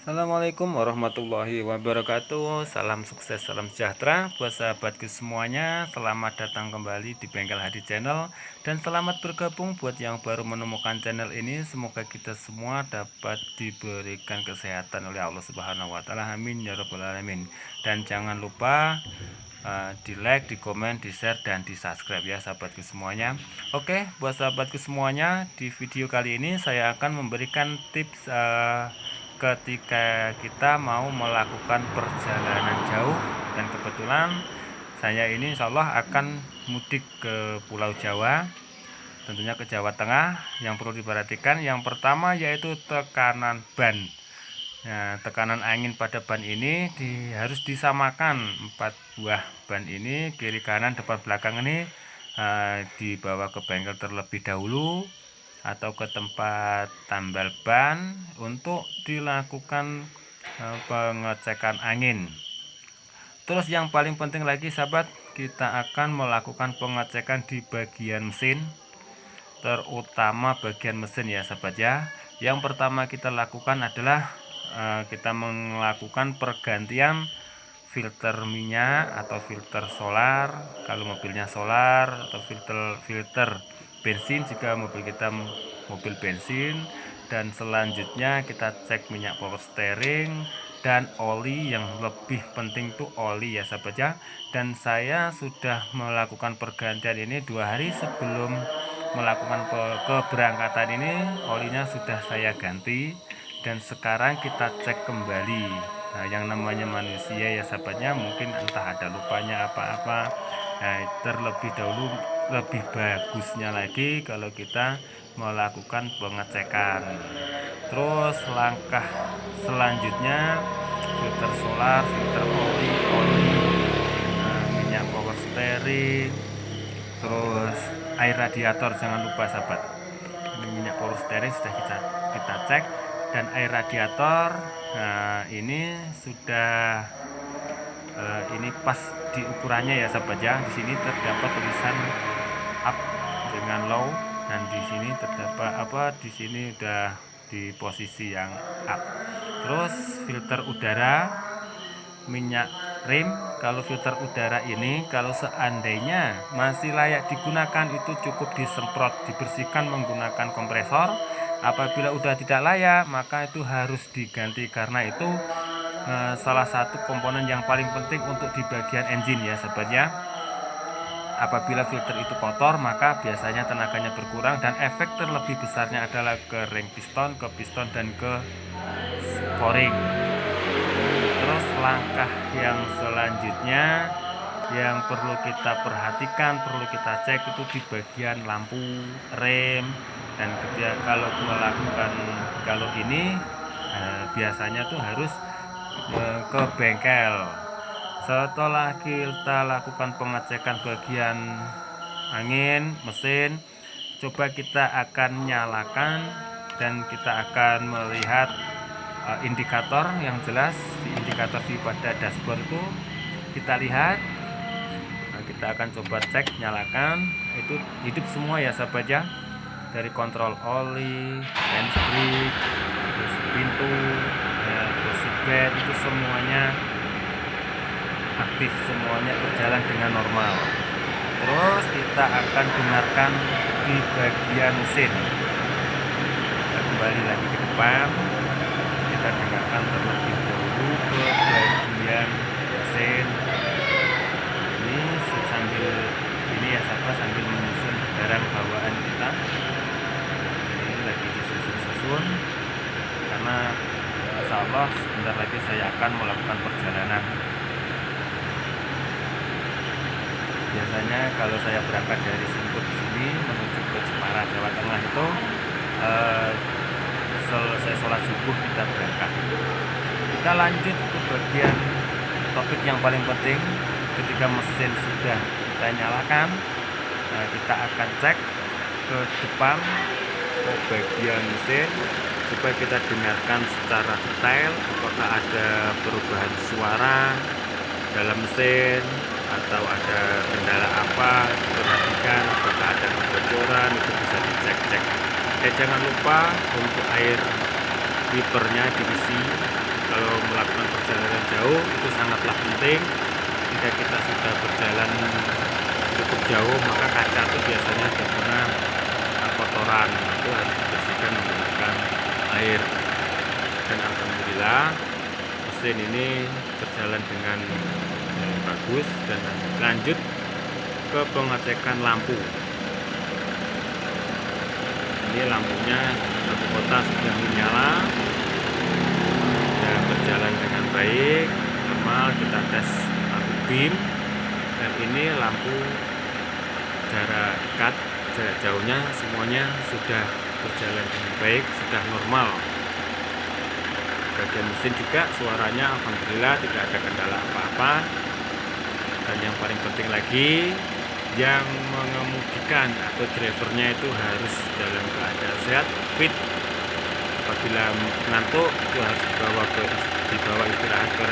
Assalamualaikum warahmatullahi wabarakatuh. Salam sukses, salam sejahtera buat sahabatku semuanya. Selamat datang kembali di Bengkel Hadi Channel dan selamat bergabung buat yang baru menemukan channel ini. Semoga kita semua dapat diberikan kesehatan oleh Allah Subhanahu wa taala. Amin ya rabbal alamin. Dan jangan lupa di like, di komen, di share, dan di subscribe ya sahabatku semuanya. Oke, buat sahabatku semuanya, di video kali ini saya akan memberikan tips ketika kita mau melakukan perjalanan jauh. Dan kebetulan saya ini insya Allah akan mudik ke Pulau Jawa, tentunya ke Jawa Tengah. Yang perlu diperhatikan yang pertama yaitu tekanan ban. Nah, tekanan angin pada ban ini harus disamakan. 4 buah ban ini, kiri kanan depan belakang ini dibawa ke bengkel terlebih dahulu atau ke tempat tambal ban untuk dilakukan pengecekan angin. Terus yang paling penting lagi sahabat, kita akan melakukan pengecekan di bagian mesin, terutama bagian mesin ya sahabat ya. Yang pertama kita lakukan adalah kita melakukan pergantian filter minyak atau filter solar kalau mobilnya solar, atau filter bensin jika mobil kita mobil bensin. Dan selanjutnya kita cek minyak power steering dan oli. Yang lebih penting tuh oli ya sahabat ya. Dan saya sudah melakukan pergantian ini 2 hari sebelum melakukan keberangkatan ini, olinya sudah saya ganti. Dan sekarang kita cek kembali. Nah, yang namanya manusia ya sahabatnya, mungkin entah ada lupanya apa-apa. Nah, terlebih dahulu lebih bagusnya lagi kalau kita melakukan pengecekan. Terus langkah selanjutnya filter solar, filter oli, minyak power steering, terus air radiator jangan lupa sahabat. Ini minyak power steering sudah kita cek, dan air radiator ini sudah ini pas di ukurannya ya sahabat ya. Di sini terdapat tulisan up dengan low, dan di sini terdapat di sini udah di posisi yang up. Terus filter udara, minyak rem. Kalau filter udara ini kalau seandainya masih layak digunakan, itu cukup disemprot, dibersihkan menggunakan kompresor. Apabila udah tidak layak, maka itu harus diganti, karena itu salah satu komponen yang paling penting untuk di bagian engine ya sahabat ya. Apabila filter itu kotor, maka biasanya tenaganya berkurang, dan efek terlebih besarnya adalah ke ring piston, ke piston, dan ke sporing. Terus langkah yang selanjutnya yang perlu kita perhatikan, perlu kita cek itu di bagian lampu rem. Dan ketika kalau melakukan ini biasanya tuh harus ke bengkel. Setelah kita lakukan pengecekan bagian angin, mesin, coba kita akan nyalakan dan kita akan melihat indikator yang jelas. Di indikator di pada dashboard itu kita lihat. Nah, kita akan coba cek, nyalakan, itu hidup semua ya sahabat ya. Dari kontrol oli, handsbrake, terus pintu, terus seatbelt, itu semuanya aktif, semuanya berjalan dengan normal. Terus kita akan dengarkan di bagian mesin. Kita kembali lagi ke depan, kita dengarkan terlebih dahulu ke bagian mesin. Ini sambil ini ya sahabat, sambil menyusun barang bawaan kita. Ini lagi disusun-susun, karena insya Allah sebentar lagi saya akan melakukan perjalanan. Biasanya kalau saya berangkat dari Singkut sini menuju ke Jepara, Jawa Tengah itu selesai sholat subuh kita berangkat. Kita lanjut ke bagian topik yang paling penting. Ketika mesin sudah kita nyalakan, kita akan cek ke depan, ke bagian mesin, supaya kita dengarkan secara detail apakah ada perubahan suara dalam mesin atau ada kendala apa. Perhatikan apakah ada kebocoran, itu bisa dicek-cek. Jangan lupa untuk air wipernya diisi kalau melakukan perjalanan jauh itu sangatlah penting. Jika kita sudah berjalan cukup jauh, maka kaca itu biasanya terkena kotoran, itu harus dibersihkan menggunakan air. Dan alhamdulillah mesin ini berjalan dengan bagus. Dan lanjut ke pengecekan lampu. Ini lampunya lampu kota sudah menyala dan berjalan dengan baik, normal. Kita tes lampu BIM, dan ini lampu jarak dekat, jarak jauhnya semuanya sudah berjalan dengan baik, sudah normal. Bagian mesin juga suaranya alhamdulillah tidak ada kendala apa-apa. Dan yang paling penting lagi, yang mengemudikan atau drivernya itu harus dalam keadaan sehat, fit. Apabila ngantuk itu harus dibawa istirahat ke